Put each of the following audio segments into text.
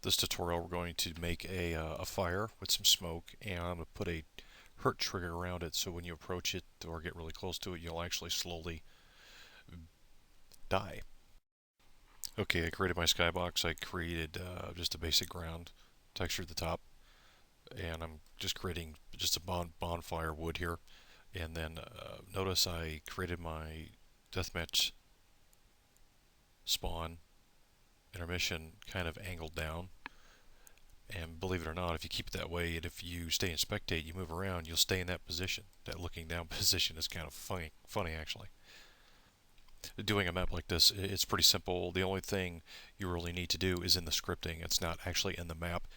This tutorial we're going to make a fire with some smoke, and I'm going to put a hurt trigger around it so when you approach it or get really close to it, you'll actually slowly die. Okay, I created my skybox. I created just a basic ground texture at the top, and I'm just creating just a bonfire wood here. And then notice I created my deathmatch spawn intermission kind of angled down. And believe it or not, if you keep it that way, and if you stay in spectate, you move around, you'll stay in that position. That looking down position is kind of funny actually. Doing a map like this, it's pretty simple. The only thing you really need to do is in the scripting. It's not actually in the map.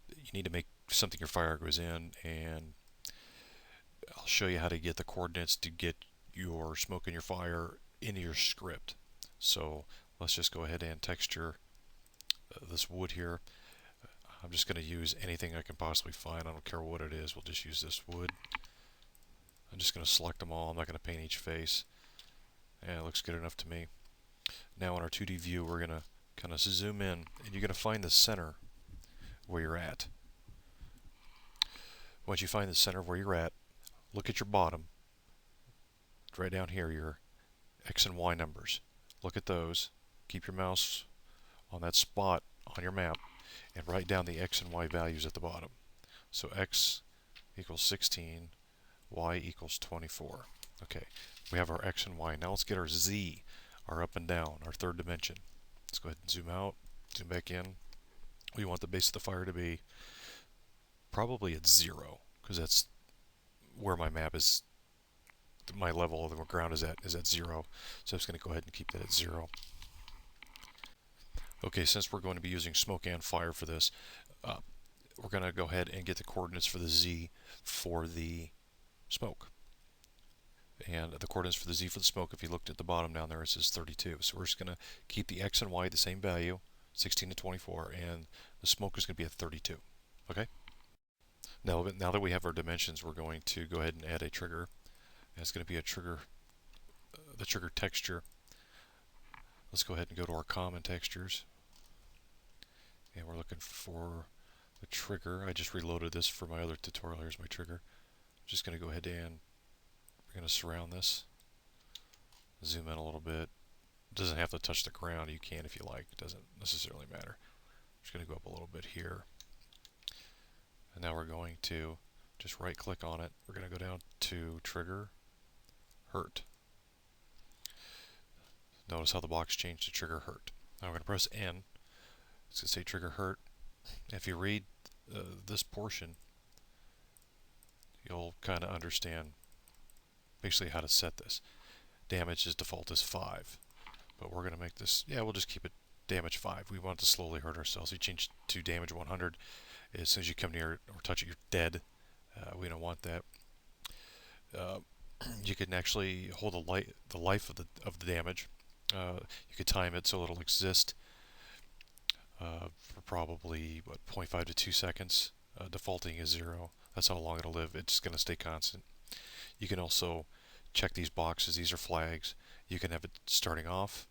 You need to make something your fire goes in, and I'll show you how to get the coordinates to get your smoke and your fire into your script. So let's just go ahead and texture this wood here. I'm just going to use anything I can possibly find. I don't care what it is. We'll just use this wood. I'm just going to select them all. I'm not going to paint each face. And it looks good enough to me. Now in our 2D view, we're going to kind of zoom in, and you're going to find the center where you're at. Once you find the center where you're at, look at your bottom. Right down here, your X and Y numbers. Look at those. Keep your mouse on that spot on your map, and write down the X and Y values at the bottom. So X equals 16, Y equals 24. Okay, we have our X and Y. Now let's get our Z, our up and down, our third dimension. Let's go ahead and zoom out, zoom back in. We want the base of the fire to be probably at 0, because that's where my map is, my level of the ground is at 0. So I'm just going to go ahead and keep that at 0. Okay, since we're going to be using smoke and fire for this, we're going to go ahead and get the coordinates for the Z for the smoke. And the coordinates for the Z for the smoke, if you looked at the bottom down there, it says 32. So we're just going to keep the X and Y at the same value, 16 to 24, and the smoke is going to be at 32. Okay? Now that we have our dimensions, we're going to go ahead and add a trigger. And it's going to be a trigger, the trigger texture. Let's go ahead and go to our common textures. And we're looking for the trigger. I just reloaded this for my other tutorial. Here's my trigger. I'm just going to go ahead and we're going to surround this. Zoom in a little bit. It doesn't have to touch the ground. You can if you like. It doesn't necessarily matter. I'm just going to go up a little bit here. And now we're going to just right click on it. We're going to go down to trigger, hurt. Notice how the box changed to trigger hurt. Now we're going to press N. It's going to say trigger hurt. If you read this portion, you'll kind of understand basically how to set this. Damage is default is 5, but we're going to make this, we'll just keep it damage 5. We want to slowly hurt ourselves. We change to damage 100. As soon as you come near or touch it, you're dead. We don't want that. You can actually hold the life of the damage. You could time it so it'll exist for probably 0.5 to 2 seconds. Defaulting is 0. That's how long it'll live. It's going to stay constant. You can also check these boxes. These are flags. You can have it starting off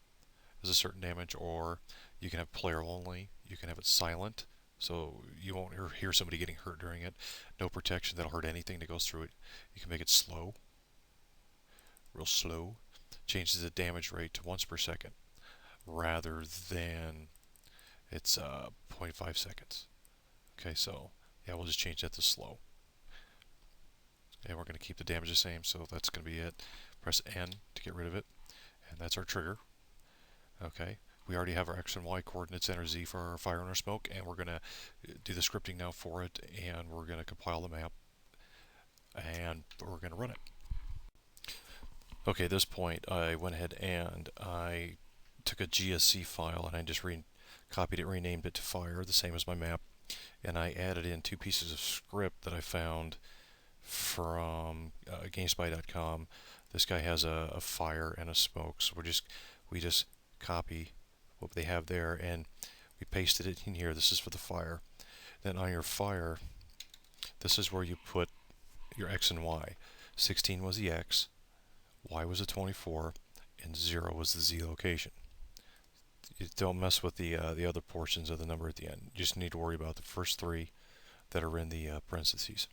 as a certain damage, or you can have player only. You can have it silent, so you won't hear somebody getting hurt during it. No protection that'll hurt anything that goes through it. You can make it slow, real slow. Changes the damage rate to once per second rather than it's 0.5 seconds. Okay, so we'll just change that to slow. And we're going to keep the damage the same, so that's going to be it. Press N to get rid of it, and that's our trigger. Okay, we already have our X and Y coordinates and our Z for our fire and our smoke, and we're going to do the scripting now for it, and we're going to compile the map, and we're going to run it. Okay, at this point, I went ahead and I took a GSC file, and I just copied it, renamed it to fire, the same as my map, and I added in 2 pieces of script that I found from GameSpy.com. This guy has a fire and a smoke, so we just copy what they have there and we pasted it in here. This is for the fire. Then on your fire, this is where you put your X and Y. 16 was the X, Y was the 24, and 0 was the Z location. You don't mess with the other portions of the number at the end. You just need to worry about the first three that are in the parentheses.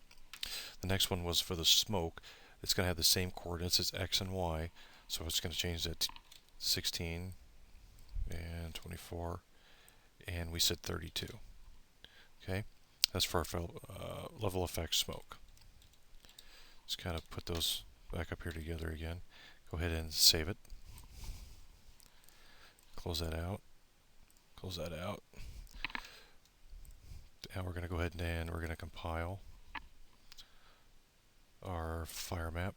The next one was for the smoke. It's going to have the same coordinates as x and y, so it's going to change that to 16 and 24, and we said 32. Okay, that's for our level effect smoke. Just kind of put those back up here together again. Go ahead and save it. Close that out. Close that out. Now we're going to go ahead and we're going to compile our fire map.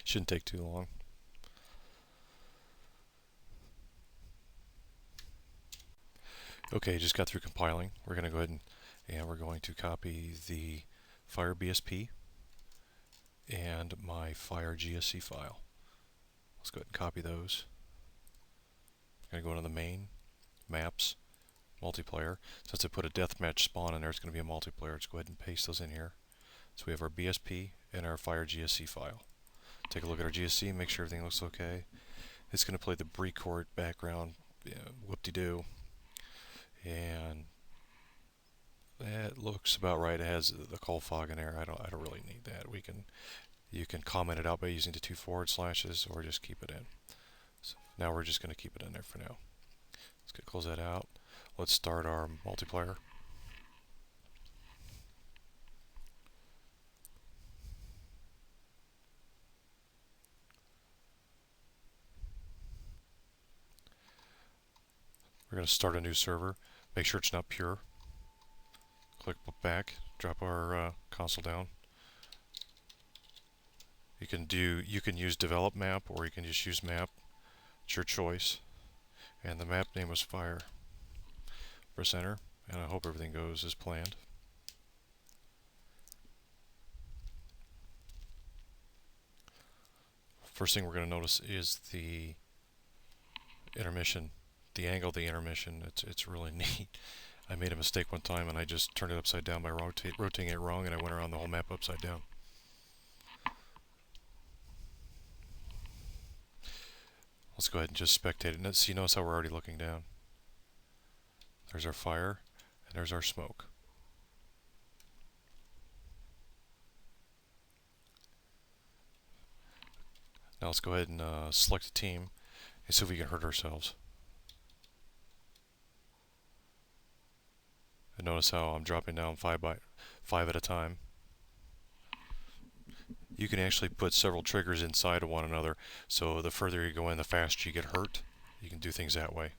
Shouldn't take too long. Okay, just got through compiling. We're going to go ahead and we're going to copy the Fire BSP and my Fire GSC file. Let's go ahead and copy those. I'm going to go into the main, maps, multiplayer. Since I put a deathmatch spawn in there, it's going to be a multiplayer. Let's go ahead and paste those in here. So we have our BSP and our Fire GSC file. Take a look at our GSC, make sure everything looks okay. It's going to play the Brecourt background, whoop-de-doo. And that looks about right. It has the coal fog in there. I don't really need that. You can comment it out by using the 2 forward slashes, or just keep it in. So now we're just going to keep it in there for now. Let's close that out. Let's start our multiplayer. We're going to start a new server. Make sure it's not pure. Click back, drop our console down. You can use develop map, or you can just use map. It's your choice. And the map name was Fire. Press enter, and I hope everything goes as planned. First thing we're going to notice is the intermission, the angle of the intermission. It's really neat. I made a mistake one time and I just turned it upside down by rotating it wrong, and I went around the whole map upside down. Let's go ahead and just spectate it. So you notice how we're already looking down. There's our fire, and there's our smoke. Now let's go ahead and select a team and see if we can hurt ourselves. And notice how I'm dropping down 5 at a time. You can actually put several triggers inside of one another, so the further you go in, the faster you get hurt. You can do things that way.